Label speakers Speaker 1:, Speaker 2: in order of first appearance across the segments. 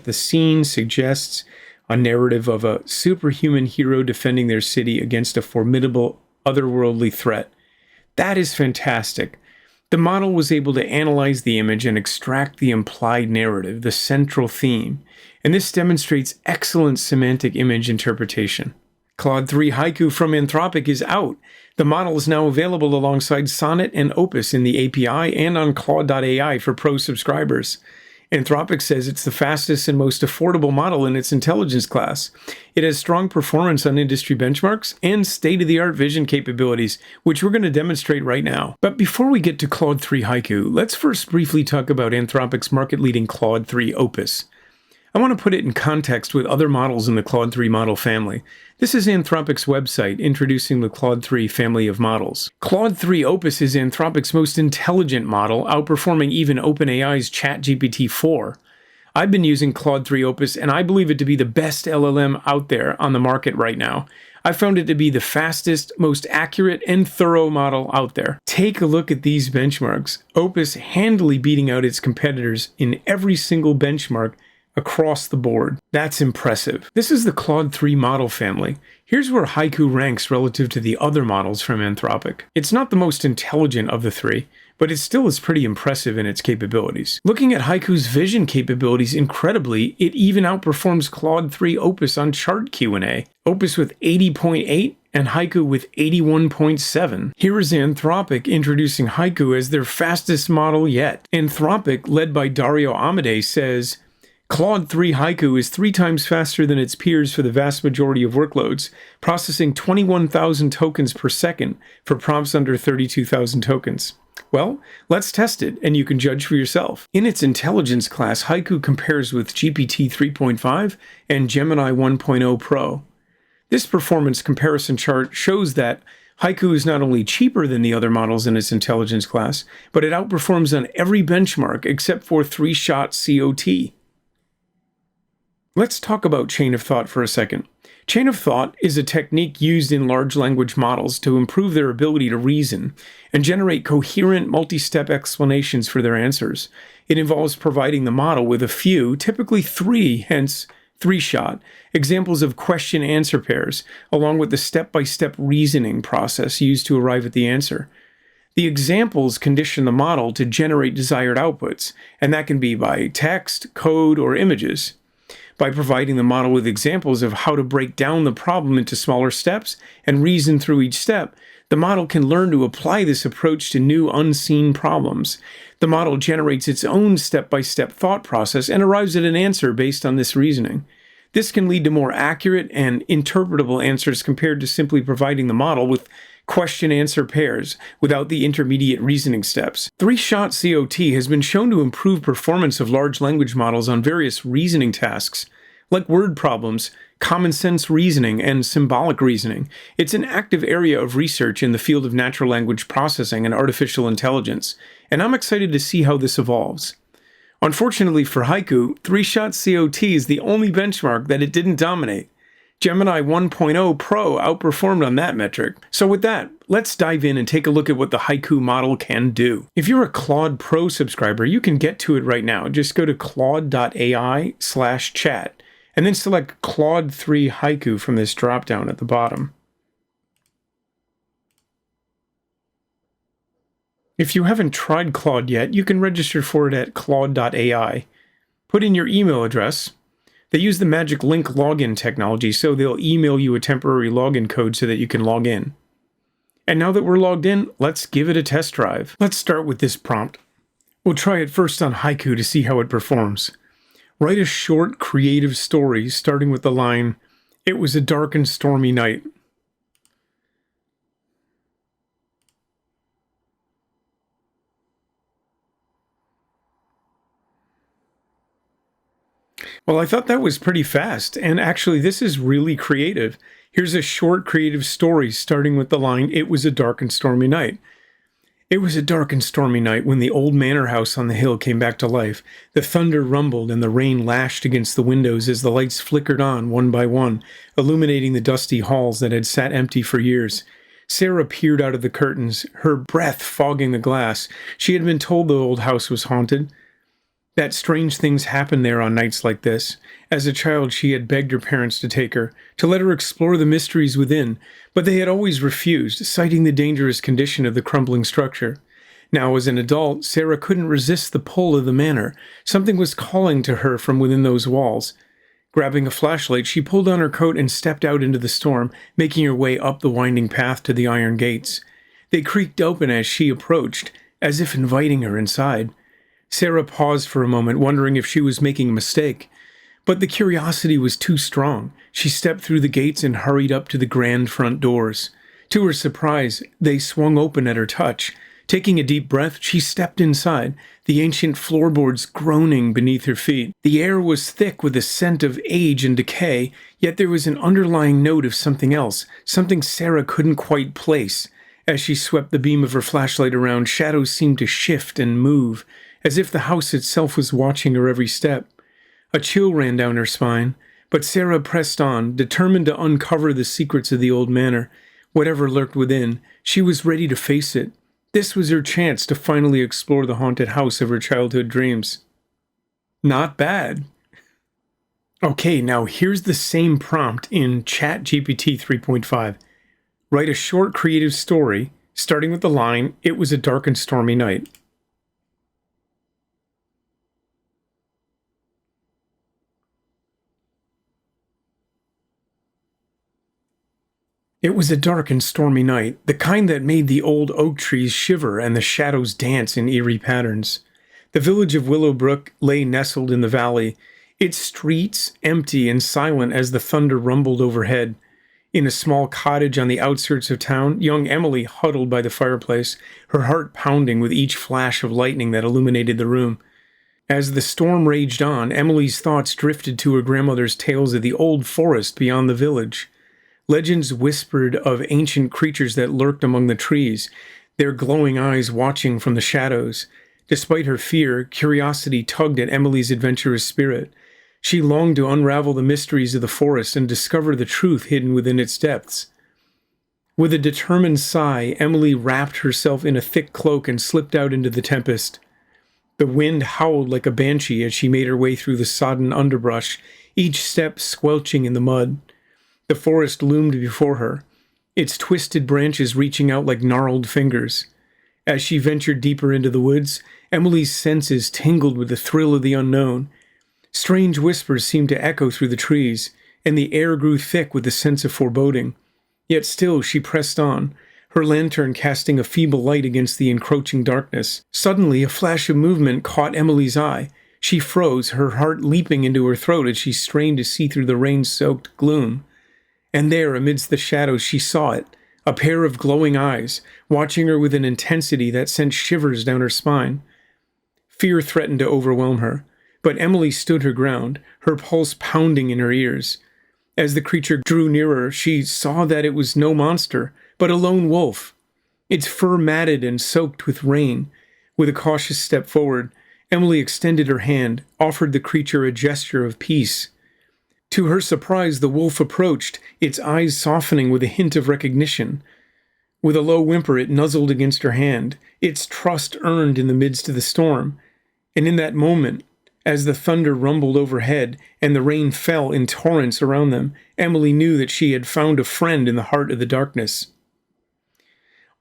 Speaker 1: the scene suggests a narrative of a superhuman hero defending their city against a formidable otherworldly threat. That is fantastic. The model was able to analyze the image and extract the implied narrative, the central theme, and this demonstrates excellent semantic image interpretation. Claude 3 Haiku from Anthropic is out. The model is now available alongside Sonnet and Opus in the API and on Claude.ai for pro subscribers. Anthropic says it's the fastest and most affordable model in its intelligence class. It has strong performance on industry benchmarks and state-of-the-art vision capabilities, which we're going to demonstrate right now. But before we get to Claude 3 Haiku, let's first briefly talk about Anthropic's market-leading Claude 3 Opus. I want to put it in context with other models in the Claude 3 model family. This is Anthropic's website introducing the Claude 3 family of models. Claude 3 Opus is Anthropic's most intelligent model, outperforming even OpenAI's ChatGPT 4. I've been using Claude 3 Opus and I believe it to be the best LLM out there on the market right now. I found it to be the fastest, most accurate, and thorough model out there. Take a look at these benchmarks. Opus handily beating out its competitors in every single benchmark across the board. That's impressive. This is the Claude 3 model family. Here's where Haiku ranks relative to the other models from Anthropic. It's not the most intelligent of the three, but it still is pretty impressive in its capabilities. Looking at Haiku's vision capabilities, incredibly, it even outperforms Claude 3 Opus on chart Q&A. Opus with 80.8 and Haiku with 81.7. Here is Anthropic introducing Haiku as their fastest model yet. Anthropic, led by Dario Amodei, says, Claude 3 Haiku is 3 times faster than its peers for the vast majority of workloads, processing 21,000 tokens per second for prompts under 32,000 tokens. Well, let's test it, and you can judge for yourself. In its intelligence class, Haiku compares with GPT 3.5 and Gemini 1.0 Pro. This performance comparison chart shows that Haiku is not only cheaper than the other models in its intelligence class, but it outperforms on every benchmark except for 3-shot COT. Let's talk about chain of thought for a second. Chain of thought is a technique used in large language models to improve their ability to reason and generate coherent multi-step explanations for their answers. It involves providing the model with a few, typically 3, hence 3-shot, examples of question-answer pairs, along with the step-by-step reasoning process used to arrive at the answer. The examples condition the model to generate desired outputs, and that can be by text, code, or images. By providing the model with examples of how to break down the problem into smaller steps and reason through each step, the model can learn to apply this approach to new unseen problems. The model generates its own step-by-step thought process and arrives at an answer based on this reasoning. This can lead to more accurate and interpretable answers compared to simply providing the model with question-answer pairs without the intermediate reasoning steps. 3-shot COT has been shown to improve performance of large language models on various reasoning tasks, like word problems, common sense reasoning, and symbolic reasoning. It's an active area of research in the field of natural language processing and artificial intelligence, and I'm excited to see how this evolves. Unfortunately for Haiku, 3-shot COT is the only benchmark that it didn't dominate. Gemini 1.0 Pro outperformed on that metric. So with that, let's dive in and take a look at what the Haiku model can do. If you're a Claude Pro subscriber, you can get to it right now. Just go to claude.ai/chat and then select Claude 3 Haiku from this dropdown at the bottom. If you haven't tried Claude yet, you can register for it at claude.ai. Put in your email address. They use the magic link login technology, so they'll email you a temporary login code so that you can log in. And now that we're logged in, let's give it a test drive. Let's start with this prompt. We'll try it first on Haiku to see how it performs. Write a short, creative story starting with the line, "It was a dark and stormy night." Well, I thought that was pretty fast, and actually this is really creative. Here's a short creative story starting with the line, "It was a dark and stormy night." It was a dark and stormy night when the old manor house on the hill came back to life. The thunder rumbled and the rain lashed against the windows as the lights flickered on one by one, illuminating the dusty halls that had sat empty for years. Sarah peered out of the curtains, her breath fogging the glass. She had been told the old house was haunted. that strange things happen there on nights like this. As a child, she had begged her parents to take her, to let her explore the mysteries within, but they had always refused, citing the dangerous condition of the crumbling structure. Now, as an adult, Sarah couldn't resist the pull of the manor. Something was calling to her from within those walls. Grabbing a flashlight, she pulled on her coat and stepped out into the storm, making her way up the winding path to the iron gates. They creaked open as she approached, as if inviting her inside. Sarah paused for a moment, wondering if she was making a mistake. But the curiosity was too strong. She stepped through the gates and hurried up to the grand front doors. To her surprise, they swung open at her touch. Taking a deep breath, she stepped inside, the ancient floorboards groaning beneath her feet. The air was thick with a scent of age and decay, yet there was an underlying note of something else, something Sarah couldn't quite place. As she swept the beam of her flashlight around, shadows seemed to shift and move, as if the house itself was watching her every step. A chill ran down her spine, but Sarah pressed on, determined to uncover the secrets of the old manor. Whatever lurked within, she was ready to face it. This was her chance to finally explore the haunted house of her childhood dreams. Not bad. Okay, now here's the same prompt in ChatGPT 3.5. Write a short creative story, starting with the line, "It was a dark and stormy night." It was a dark and stormy night, the kind that made the old oak trees shiver and the shadows dance in eerie patterns. The village of Willowbrook lay nestled in the valley, its streets empty and silent as the thunder rumbled overhead. In a small cottage on the outskirts of town, young Emily huddled by the fireplace, her heart pounding with each flash of lightning that illuminated the room. As the storm raged on, Emily's thoughts drifted to her grandmother's tales of the old forest beyond the village. Legends whispered of ancient creatures that lurked among the trees, their glowing eyes watching from the shadows. Despite her fear, curiosity tugged at Emily's adventurous spirit. She longed to unravel the mysteries of the forest and discover the truth hidden within its depths. With a determined sigh, Emily wrapped herself in a thick cloak and slipped out into the tempest. The wind howled like a banshee as she made her way through the sodden underbrush, each step squelching in the mud. The forest loomed before her, its twisted branches reaching out like gnarled fingers. As she ventured deeper into the woods, Emily's senses tingled with the thrill of the unknown. Strange whispers seemed to echo through the trees, and the air grew thick with the sense of foreboding. Yet still she pressed on, her lantern casting a feeble light against the encroaching darkness. Suddenly, a flash of movement caught Emily's eye. She froze, her heart leaping into her throat as she strained to see through the rain-soaked gloom. And there, amidst the shadows, she saw it, a pair of glowing eyes, watching her with an intensity that sent shivers down her spine. Fear threatened to overwhelm her, but Emily stood her ground, her pulse pounding in her ears. As the creature drew nearer, she saw that it was no monster, but a lone wolf, its fur matted and soaked with rain. With a cautious step forward, Emily extended her hand, offered the creature a gesture of peace. To her surprise, the wolf approached, its eyes softening with a hint of recognition. With a low whimper, it nuzzled against her hand, its trust earned in the midst of the storm. And in that moment, as the thunder rumbled overhead and the rain fell in torrents around them, Emily knew that she had found a friend in the heart of the darkness.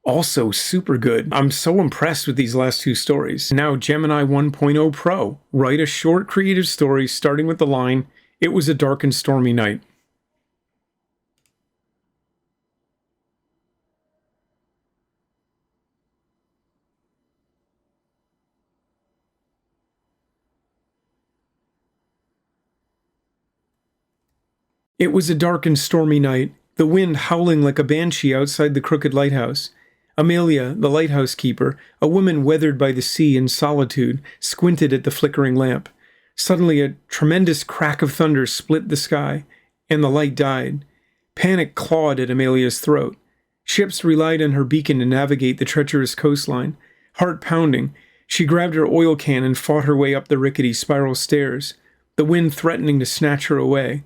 Speaker 1: Also super good. I'm so impressed with these last two stories. Now Gemini 1.0 Pro. Write a short creative story starting with the line, "It was a dark and stormy night." It was a dark and stormy night, the wind howling like a banshee outside the crooked lighthouse. Amelia, the lighthouse keeper, a woman weathered by the sea and solitude, squinted at the flickering lamp. Suddenly a tremendous crack of thunder split the sky, and the light died. Panic clawed at Amelia's throat. Ships relied on her beacon to navigate the treacherous coastline. Heart pounding, she grabbed her oil can and fought her way up the rickety spiral stairs, the wind threatening to snatch her away.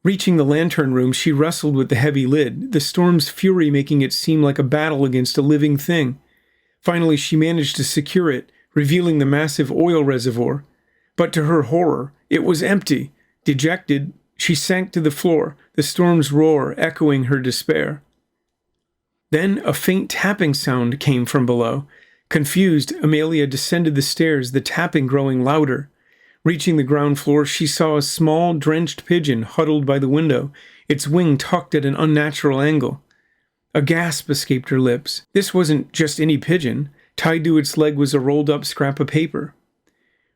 Speaker 1: Reaching the lantern room, she wrestled with the heavy lid, the storm's fury making it seem like a battle against a living thing. Finally, she managed to secure it, revealing the massive oil reservoir. But to her horror, it was empty. Dejected, she sank to the floor, the storm's roar echoing her despair. Then a faint tapping sound came from below. Confused, Amelia descended the stairs, the tapping growing louder. Reaching the ground floor, she saw a small, drenched pigeon huddled by the window, its wing tucked at an unnatural angle. A gasp escaped her lips. This wasn't just any pigeon. Tied to its leg was a rolled-up scrap of paper.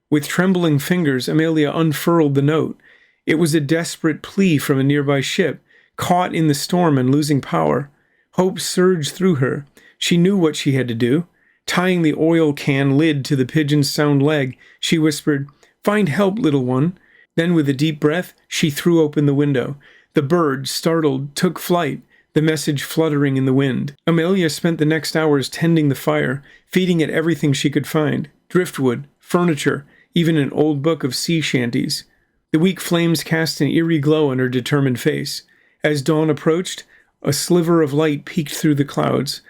Speaker 1: With trembling fingers, Amelia unfurled the note. It was a desperate plea from a nearby ship, caught in the storm and losing power. Hope surged through her. She knew what she had to do. Tying the oil can lid to the pigeon's sound leg, she whispered, "Find help, little one." Then, with a deep breath, she threw open the window. The bird, startled, took flight, the message fluttering in the wind. Amelia spent the next hours tending the fire, feeding it everything she could find: driftwood, furniture, even an old book of sea shanties. The weak flames cast an eerie glow on her determined face. As dawn approached, a sliver of light peeked through the clouds.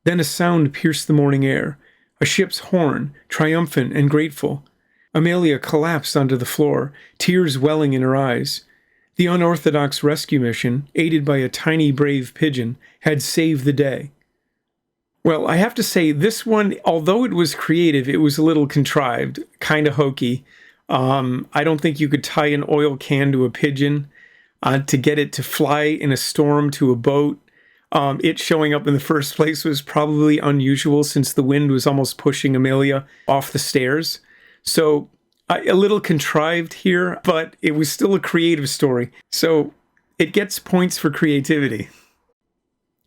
Speaker 1: Then a sound pierced the morning air, a ship's horn, triumphant and grateful. Amelia collapsed onto the floor, tears welling in her eyes. The unorthodox rescue mission, aided by a tiny brave pigeon, had saved the day. Well, I have to say, this one, although it was creative, it was a little contrived, kind of hokey. I don't think you could tie an oil can to a pigeon to get it to fly in a storm to a boat. It showing up in the first place was probably unusual since the wind was almost pushing Amelia off the stairs. So a little contrived here, but it was still a creative story. So it gets points for creativity.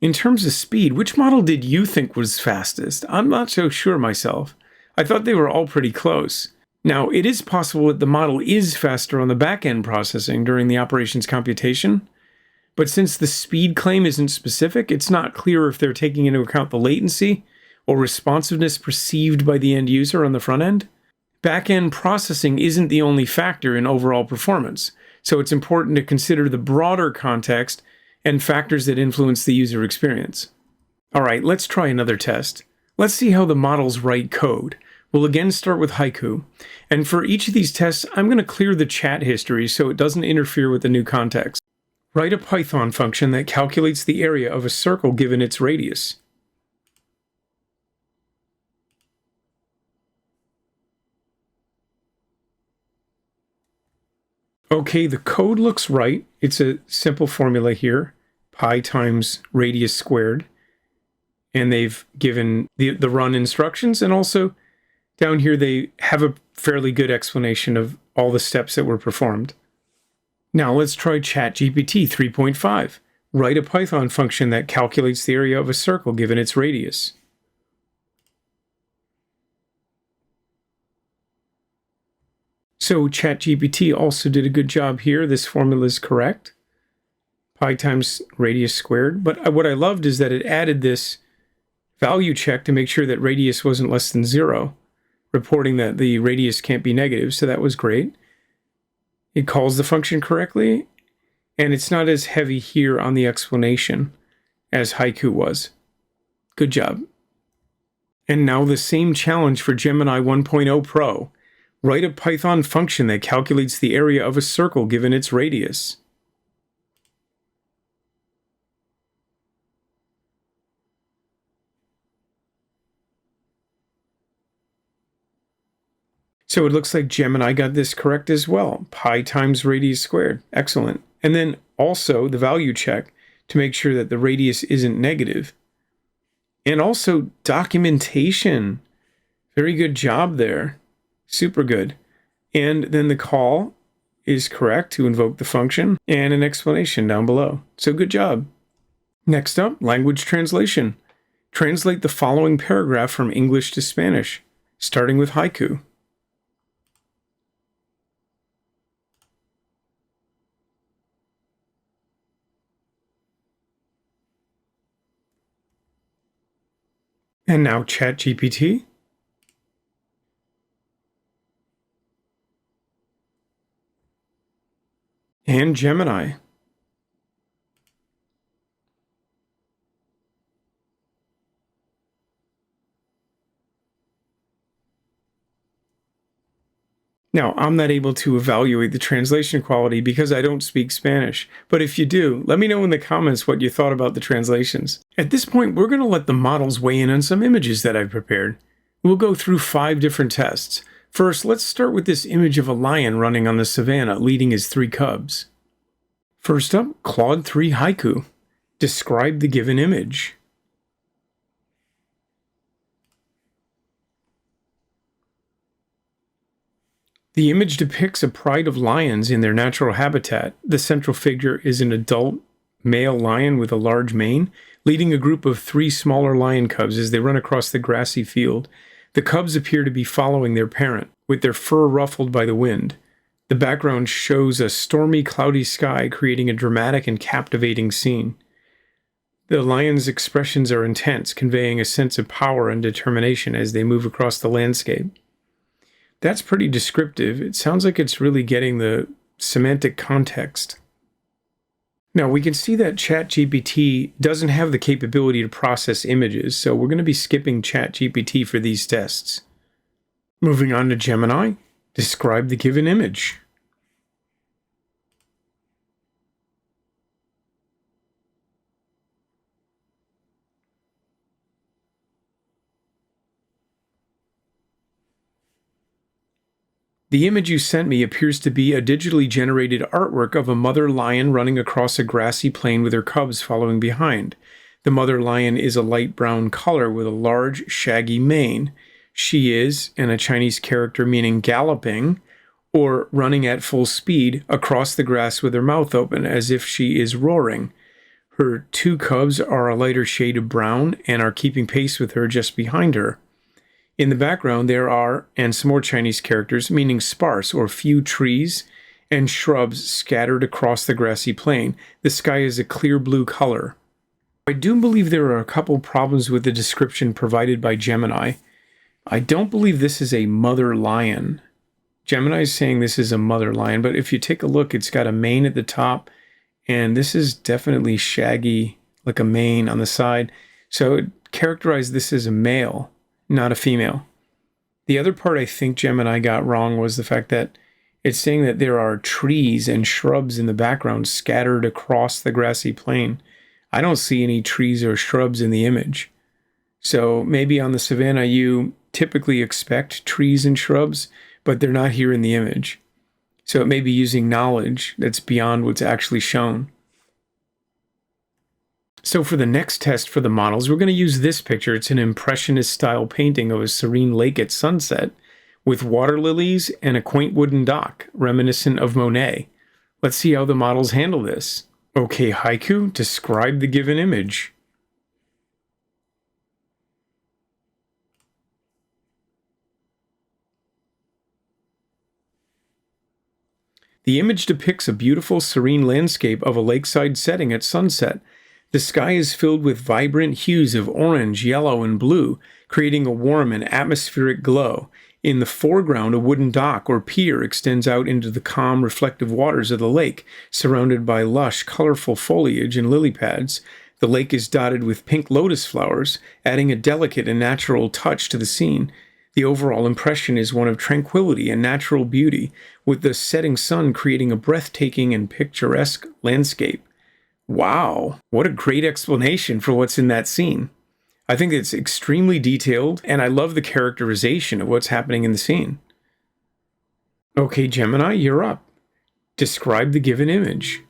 Speaker 1: In terms of speed, which model did you think was fastest? I'm not so sure myself. I thought they were all pretty close. Now, it is possible that the model is faster on the back-end processing during the operations computation, but since the speed claim isn't specific, it's not clear if they're taking into account the latency or responsiveness perceived by the end user on the front end. Back-end processing isn't the only factor in overall performance, so it's important to consider the broader context and factors that influence the user experience. All right, let's try another test. Let's see how the models write code. We'll again start with Haiku, and for each of these tests, I'm going to clear the chat history so it doesn't interfere with the new context. Write a Python function that calculates the area of a circle given its radius. Okay, the code looks right. It's a simple formula here, pi times radius squared. And they've given the run instructions, and also down here they have a fairly good explanation of all the steps that were performed. Now let's try ChatGPT 3.5. Write a Python function that calculates the area of a circle given its radius. So ChatGPT also did a good job here. This formula is correct. Pi times radius squared. But what I loved is that it added this value check to make sure that radius wasn't less than 0, reporting that the radius can't be negative, so that was great. It calls the function correctly, and it's not as heavy here on the explanation as Haiku was. Good job. And now the same challenge for Gemini 1.0 Pro. Write a Python function that calculates the area of a circle given its radius. So it looks like Gemini got this correct as well. Pi times radius squared. Excellent. And then also the value check to make sure that the radius isn't negative. And also documentation. Very good job there. Super good. And then the call is correct to invoke the function, and an explanation down below. So good job. Next up, language translation. Translate the following paragraph from English to Spanish, starting with Haiku. And now ChatGPT. And Gemini. Now, I'm not able to evaluate the translation quality because I don't speak Spanish, but if you do, let me know in the comments what you thought about the translations. At this point, we're going to let the models weigh in on some images that I've prepared. We'll go through 5 different tests. First, let's start with this image of a lion running on the savannah leading his 3 cubs. First up, Claude 3 Haiku. Describe the given image. The image depicts a pride of lions in their natural habitat. The central figure is an adult male lion with a large mane, leading a group of 3 smaller lion cubs as they run across the grassy field. The cubs appear to be following their parent, with their fur ruffled by the wind. The background shows a stormy, cloudy sky, creating a dramatic and captivating scene. The lions' expressions are intense, conveying a sense of power and determination as they move across the landscape. That's pretty descriptive. It sounds like it's really getting the semantic context. Now, we can see that ChatGPT doesn't have the capability to process images, so we're going to be skipping ChatGPT for these tests. Moving on to Gemini, describe the given image. The image you sent me appears to be a digitally generated artwork of a mother lion running across a grassy plain with her cubs following behind. The mother lion is a light brown color with a large, shaggy mane. She is, and a Chinese character meaning galloping, or running at full speed, across the grass with her mouth open, as if she is roaring. Her 2 cubs are a lighter shade of brown and are keeping pace with her just behind her. In the background, there are, and some more Chinese characters, meaning sparse or few trees and shrubs scattered across the grassy plain. The sky is a clear blue color. I do believe there are a couple problems with the description provided by Gemini. I don't believe this is a mother lion. Gemini is saying this is a mother lion, but if you take a look, it's got a mane at the top, and this is definitely shaggy, like a mane on the side. So it characterized this as a male, not a female. The other part I think Gemini got wrong was the fact that it's saying that there are trees and shrubs in the background scattered across the grassy plain. I don't see any trees or shrubs in the image. So maybe on the savannah you typically expect trees and shrubs, but they're not here in the image. So it may be using knowledge that's beyond what's actually shown. So for the next test for the models, we're going to use this picture. It's an impressionist style painting of a serene lake at sunset with water lilies and a quaint wooden dock, reminiscent of Monet. Let's see how the models handle this. Okay, Haiku, describe the given image. The image depicts a beautiful, serene landscape of a lakeside setting at sunset. The sky is filled with vibrant hues of orange, yellow, and blue, creating a warm and atmospheric glow. In the foreground, a wooden dock or pier extends out into the calm, reflective waters of the lake, surrounded by lush, colorful foliage and lily pads. The lake is dotted with pink lotus flowers, adding a delicate and natural touch to the scene. The overall impression is one of tranquility and natural beauty, with the setting sun creating a breathtaking and picturesque landscape. Wow, what a great explanation for what's in that scene. I think it's extremely detailed, and I love the characterization of what's happening in the scene. Okay, Gemini, you're up. Describe the given image.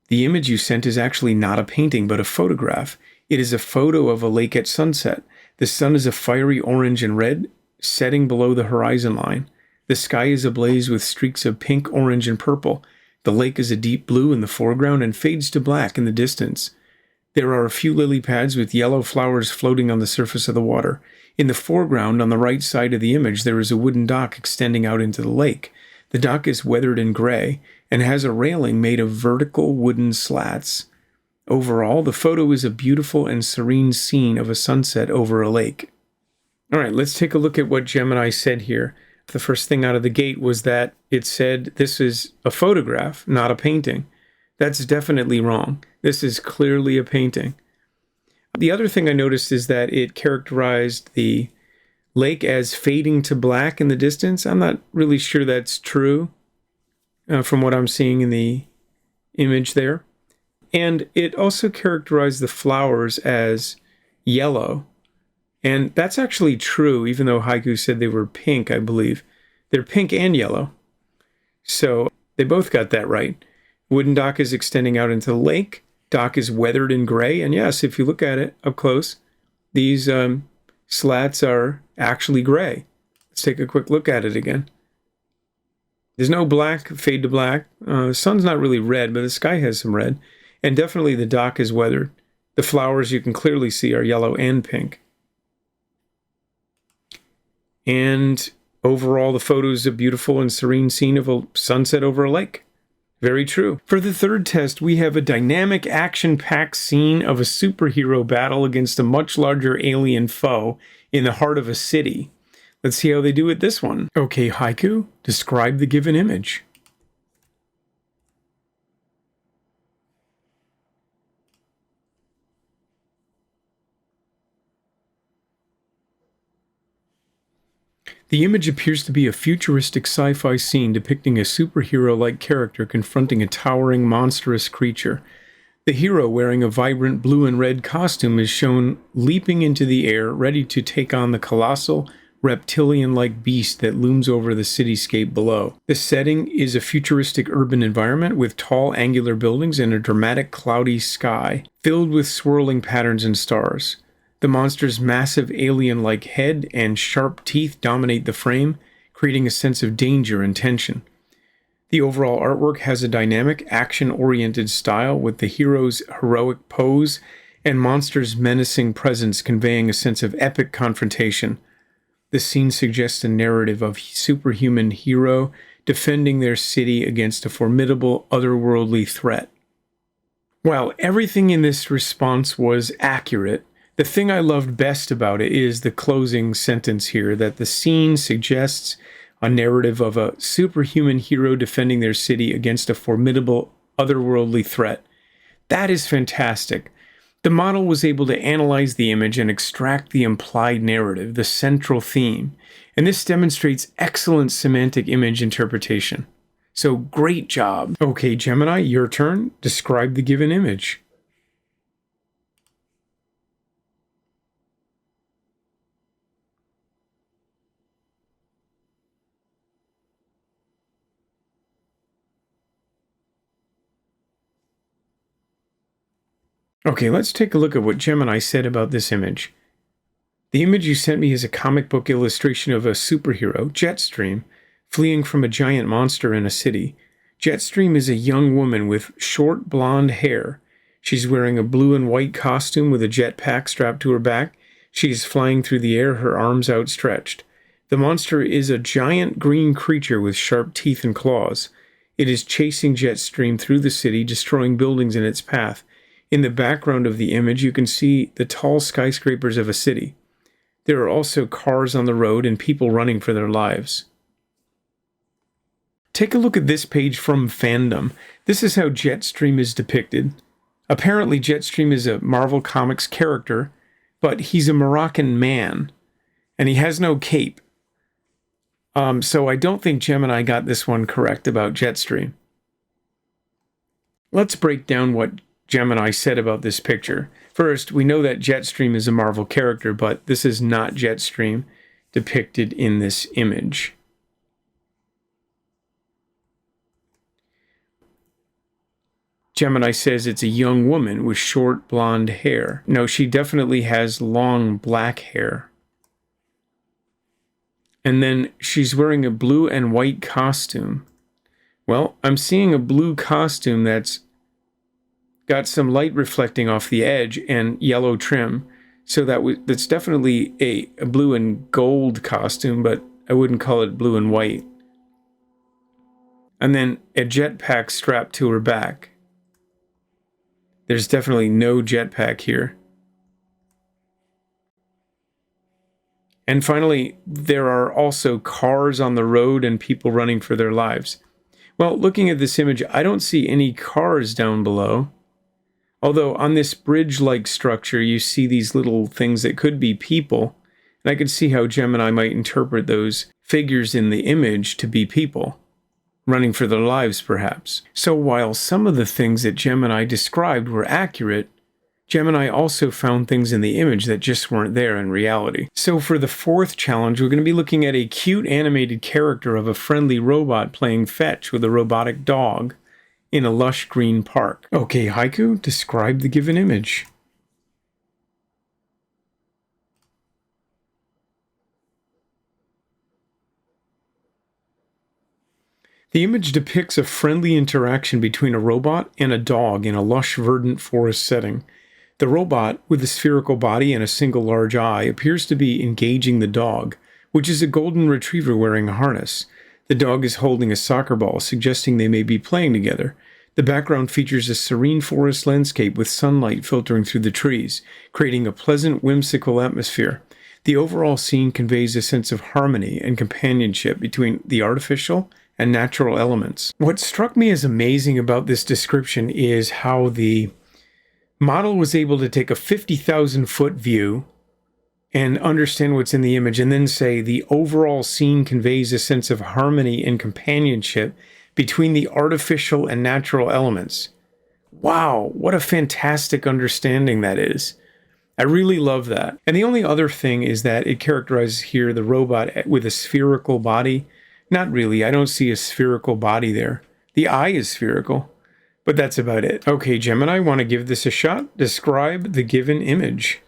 Speaker 1: The image you sent is actually not a painting, but a photograph. It is a photo of a lake at sunset. The sun is a fiery orange and red, setting below the horizon line. The sky is ablaze with streaks of pink, orange, and purple. The lake is a deep blue in the foreground and fades to black in the distance. There are a few lily pads with yellow flowers floating on the surface of the water. In the foreground, on the right side of the image, there is a wooden dock extending out into the lake. The dock is weathered and gray and has a railing made of vertical wooden slats. Overall, the photo is a beautiful and serene scene of a sunset over a lake. All right, let's take a look at what Gemini said here. The first thing out of the gate was that it said this is a photograph, not a painting. That's definitely wrong. This is clearly a painting. The other thing I noticed is that it characterized the lake as fading to black in the distance. I'm not really sure that's true from what I'm seeing in the image there. And it also characterized the flowers as yellow. And that's actually true, even though Haiku said they were pink, I believe. They're pink and yellow. So they both got that right. Wooden dock is extending out into the lake. Dock is weathered in gray. And yes, if you look at it up close, these slats are actually gray. Let's take a quick look at it again. There's no black, fade to black. The sun's not really red, but the sky has some red. And definitely the dock is weathered. The flowers you can clearly see are yellow and pink. And overall, the photo is a beautiful and serene scene of a sunset over a lake. Very true. For the third test, we have a dynamic, action-packed scene of a superhero battle against a much larger alien foe in the heart of a city. Let's see how they do with this one. Okay, Haiku, describe the given image. The image appears to be a futuristic sci-fi scene depicting a superhero-like character confronting a towering, monstrous creature. The hero, wearing a vibrant blue and red costume, is shown leaping into the air, ready to take on the colossal, reptilian-like beast that looms over the cityscape below. The setting is a futuristic urban environment with tall, angular buildings and a dramatic, cloudy sky, filled with swirling patterns and stars. The monster's massive alien-like head and sharp teeth dominate the frame, creating a sense of danger and tension. The overall artwork has a dynamic, action-oriented style, with the hero's heroic pose and monster's menacing presence conveying a sense of epic confrontation. The scene suggests a narrative of superhuman hero defending their city against a formidable otherworldly threat. While everything in this response was accurate, the thing I loved best about it is the closing sentence here, that the scene suggests a narrative of a superhuman hero defending their city against a formidable otherworldly threat. That is fantastic. The model was able to analyze the image and extract the implied narrative, the central theme, and this demonstrates excellent semantic image interpretation. So great job. Okay, Gemini, your turn. Describe the given image. Okay, let's take a look at what Gemini said about this image. The image you sent me is a comic book illustration of a superhero, Jetstream, fleeing from a giant monster in a city. Jetstream is a young woman with short blonde hair. She's wearing a blue and white costume with a jetpack strapped to her back. She's flying through the air, her arms outstretched. The monster is a giant green creature with sharp teeth and claws. It is chasing Jetstream through the city, destroying buildings in its path. In the background of the image, you can see the tall skyscrapers of a city. There are also cars on the road and people running for their lives. Take a look at this page from Fandom. This is how Jetstream is depicted. Apparently, Jetstream is a Marvel Comics character, but he's a Moroccan man, and he has no cape. So I don't think Gemini got this one correct about Jetstream. Let's break down what Gemini said about this picture. First, we know that Jetstream is a Marvel character, but this is not Jetstream depicted in this image. Gemini says it's a young woman with short blonde hair. No, she definitely has long black hair. And then she's wearing a blue and white costume. Well, I'm seeing a blue costume that's got some light reflecting off the edge and yellow trim. So that's definitely a blue and gold costume, but I wouldn't call it blue and white. And then a jetpack strapped to her back. There's definitely no jetpack here. And finally, there are also cars on the road and people running for their lives. Well, looking at this image, I don't see any cars down below. Although on this bridge-like structure, you see these little things that could be people. And I could see how Gemini might interpret those figures in the image to be people, running for their lives perhaps. So while some of the things that Gemini described were accurate, Gemini also found things in the image that just weren't there in reality. So for the fourth challenge, we're going to be looking at a cute animated character of a friendly robot playing fetch with a robotic dog in a lush green park. Okay, Haiku, describe the given image. The image depicts a friendly interaction between a robot and a dog in a lush, verdant forest setting. The robot, with a spherical body and a single large eye, appears to be engaging the dog, which is a golden retriever wearing a harness. The dog is holding a soccer ball, suggesting they may be playing together. The background features a serene forest landscape with sunlight filtering through the trees, creating a pleasant, whimsical atmosphere. The overall scene conveys a sense of harmony and companionship between the artificial and natural elements. What struck me as amazing about this description is how the model was able to take a 50,000-foot view and understand what's in the image and then say the overall scene conveys a sense of harmony and companionship between the artificial and natural elements. Wow, what a fantastic understanding that is. I really love that. And the only other thing is that it characterizes here the robot with a spherical body. Not really, I don't see a spherical body there. The eye is spherical, but that's about it. Okay, Gemini, want to give this a shot? Describe the given image.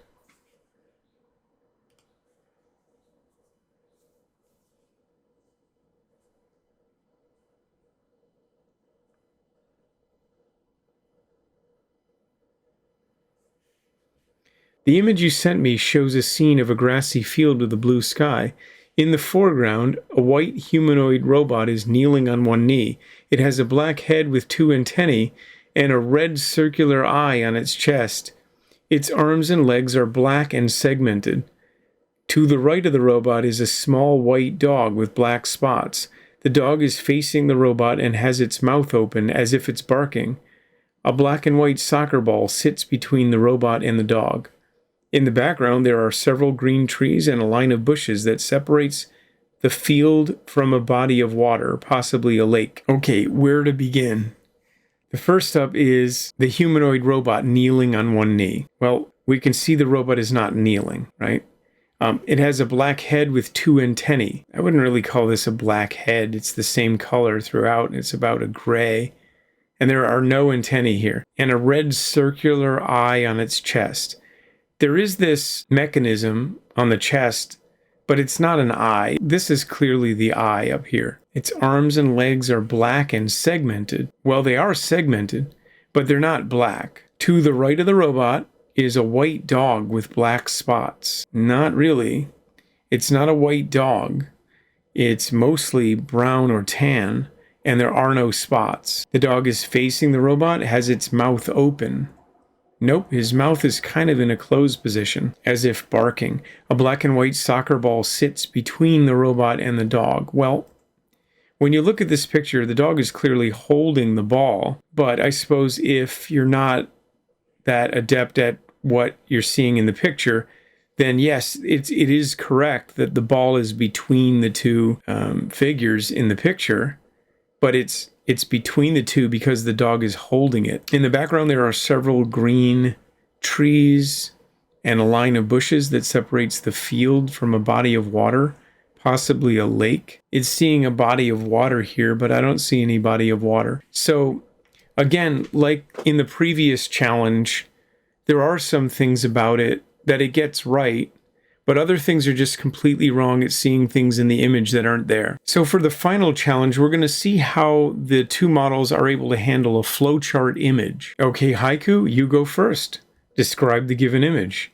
Speaker 1: The image you sent me shows a scene of a grassy field with a blue sky. In the foreground, a white humanoid robot is kneeling on one knee. It has a black head with two antennae and a red circular eye on its chest. Its arms and legs are black and segmented. To the right of the robot is a small white dog with black spots. The dog is facing the robot and has its mouth open as if it's barking. A black and white soccer ball sits between the robot and the dog. In the background, there are several green trees and a line of bushes that separates the field from a body of water, possibly a lake. Okay, where to begin? The first up is the humanoid robot kneeling on one knee. Well, we can see the robot is not kneeling, right? It has a black head with two antennae. I wouldn't really call this a black head. It's the same color throughout. It's about a gray. And there are no antennae here. And a red circular eye on its chest. There is this mechanism on the chest, but it's not an eye. This is clearly the eye up here. Its arms and legs are black and segmented. Well, they are segmented, but they're not black. To the right of the robot is a white dog with black spots. Not really. It's not a white dog. It's mostly brown or tan, and there are no spots. The dog is facing the robot, has its mouth open. Nope, his mouth is kind of in a closed position, as if barking. A black and white soccer ball sits between the robot and the dog. Well, when you look at this picture, the dog is clearly holding the ball, but I suppose if you're not that adept at what you're seeing in the picture, then yes, it is correct that the ball is between the two figures in the picture, but it's between the two because the dog is holding it. In the background, there are several green trees and a line of bushes that separates the field from a body of water, possibly a lake. It's seeing a body of water here, but I don't see any body of water. So again, like in the previous challenge, there are some things about it that it gets right, but other things are just completely wrong at seeing things in the image that aren't there. So for the final challenge, we're going to see how the two models are able to handle a flowchart image. Okay, Haiku, you go first. Describe the given image.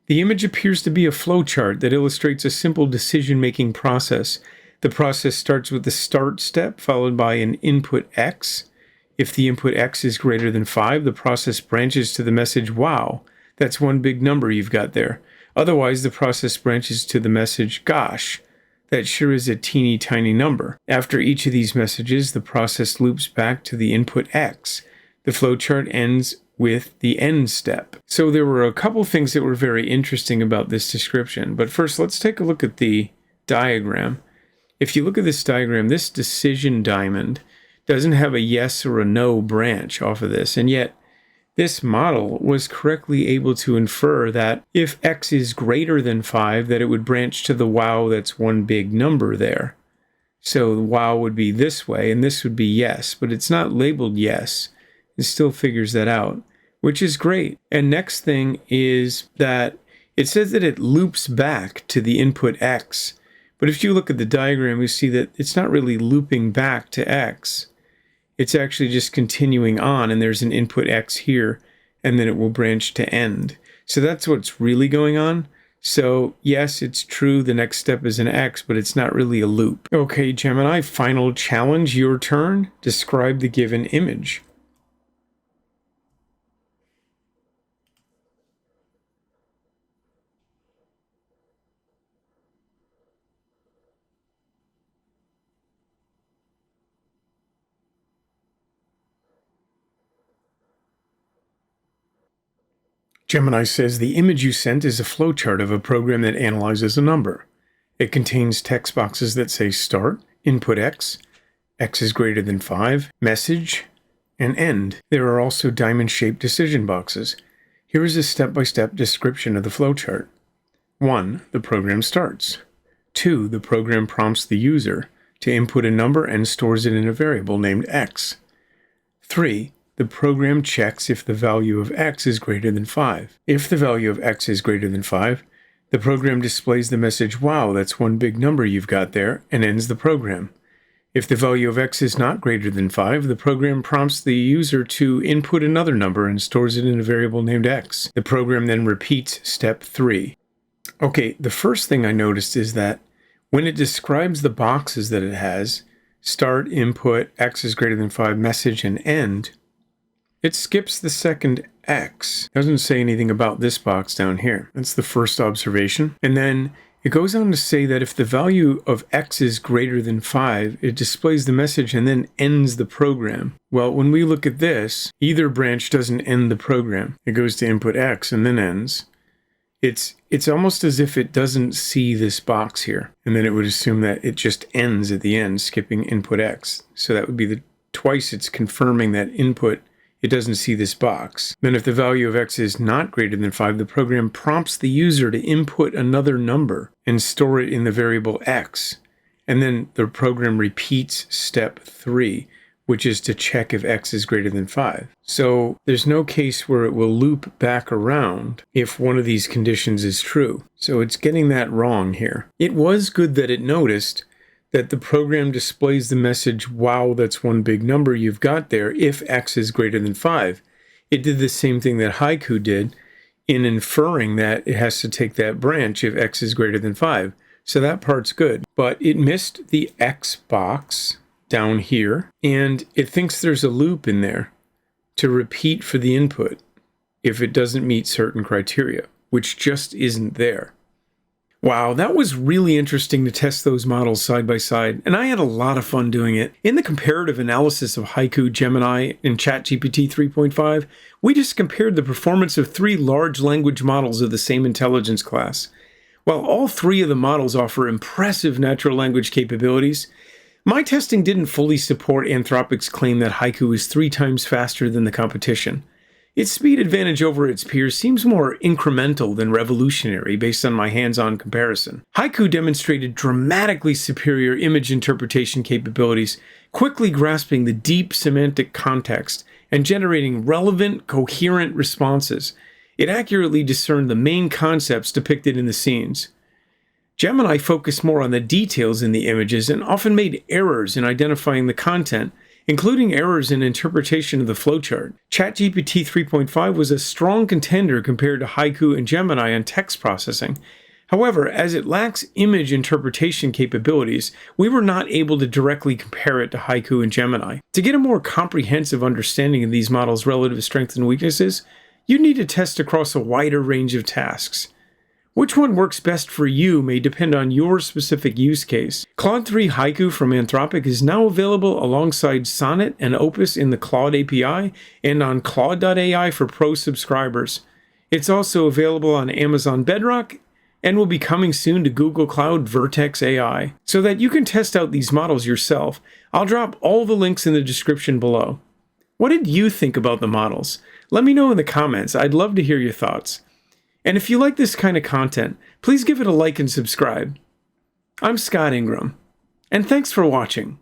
Speaker 1: The image appears to be a flowchart that illustrates a simple decision-making process. The process starts with the start step, followed by an input X. If the input x is greater than 5, the process branches to the message, wow, that's one big number you've got there. Otherwise, the process branches to the message, gosh, that sure is a teeny tiny number. After each of these messages, the process loops back to the input x. The flowchart ends with the end step. So there were a couple things that were very interesting about this description. But first, let's take a look at the diagram. If you look at this diagram, this decision diamond doesn't have a yes or a no branch off of this, and yet this model was correctly able to infer that if x is greater than 5, that it would branch to the wow that's one big number there. So the wow would be this way, and this would be yes, but it's not labeled yes. It still figures that out, which is great. And next thing is that it says that it loops back to the input x. But if you look at the diagram, you see that it's not really looping back to x. It's actually just continuing on, and there's an input x here, and then it will branch to end. So that's what's really going on. So yes, it's true, the next step is an x, but it's not really a loop. Okay, Gemini, final challenge, your turn. Describe the given image. Gemini says the image you sent is a flowchart of a program that analyzes a number. It contains text boxes that say start, input x is greater than 5, message, and end. There are also diamond-shaped decision boxes. Here is a step-by-step description of the flowchart. 1. The program starts. 2. The program prompts the user to input a number and stores it in a variable named x. 3. The program checks if the value of x is greater than 5. If the value of x is greater than 5, the program displays the message, wow, that's one big number you've got there, and ends the program. If the value of x is not greater than 5, the program prompts the user to input another number and stores it in a variable named x. The program then repeats step 3. Okay, the first thing I noticed is that when it describes the boxes that it has, start, input, x is greater than 5, message, and end, it skips the second x. It doesn't say anything about this box down here. That's the first observation. And then it goes on to say that if the value of x is greater than 5, it displays the message and then ends the program. Well, when we look at this, either branch doesn't end the program. It goes to input x and then ends. It's almost as if it doesn't see this box here. And then it would assume that it just ends at the end, skipping input x. So that would be the twice it's confirming that input, it doesn't see this box. Then if the value of x is not greater than 5, the program prompts the user to input another number and store it in the variable x. And then the program repeats step 3, which is to check if x is greater than 5. So there's no case where it will loop back around if one of these conditions is true. So it's getting that wrong here. It was good that it noticed that the program displays the message, wow, that's one big number you've got there, if x is greater than 5. It did the same thing that Haiku did in inferring that it has to take that branch if x is greater than 5. So that part's good. But it missed the x box down here, and it thinks there's a loop in there to repeat for the input if it doesn't meet certain criteria, which just isn't there. Wow, that was really interesting to test those models side by side, and I had a lot of fun doing it. In the comparative analysis of Haiku, Gemini, and ChatGPT 3.5, we just compared the performance of 3 large language models of the same intelligence class. While all 3 of the models offer impressive natural language capabilities, my testing didn't fully support Anthropic's claim that Haiku is 3 times faster than the competition. Its speed advantage over its peers seems more incremental than revolutionary based on my hands-on comparison. Haiku demonstrated dramatically superior image interpretation capabilities, quickly grasping the deep semantic context and generating relevant, coherent responses. It accurately discerned the main concepts depicted in the scenes. Gemini focused more on the details in the images and often made errors in identifying the content, including errors in interpretation of the flowchart. ChatGPT 3.5 was a strong contender compared to Haiku and Gemini on text processing. However, as it lacks image interpretation capabilities, we were not able to directly compare it to Haiku and Gemini. To get a more comprehensive understanding of these models' relative strengths and weaknesses, you need to test across a wider range of tasks. Which one works best for you may depend on your specific use case. Claude 3 Haiku from Anthropic is now available alongside Sonnet and Opus in the Claude API and on Claude.ai for Pro subscribers. It's also available on Amazon Bedrock and will be coming soon to Google Cloud Vertex AI. So that you can test out these models yourself, I'll drop all the links in the description below. What did you think about the models? Let me know in the comments. I'd love to hear your thoughts. And if you like this kind of content, please give it a like and subscribe. I'm Scott Ingram, and thanks for watching.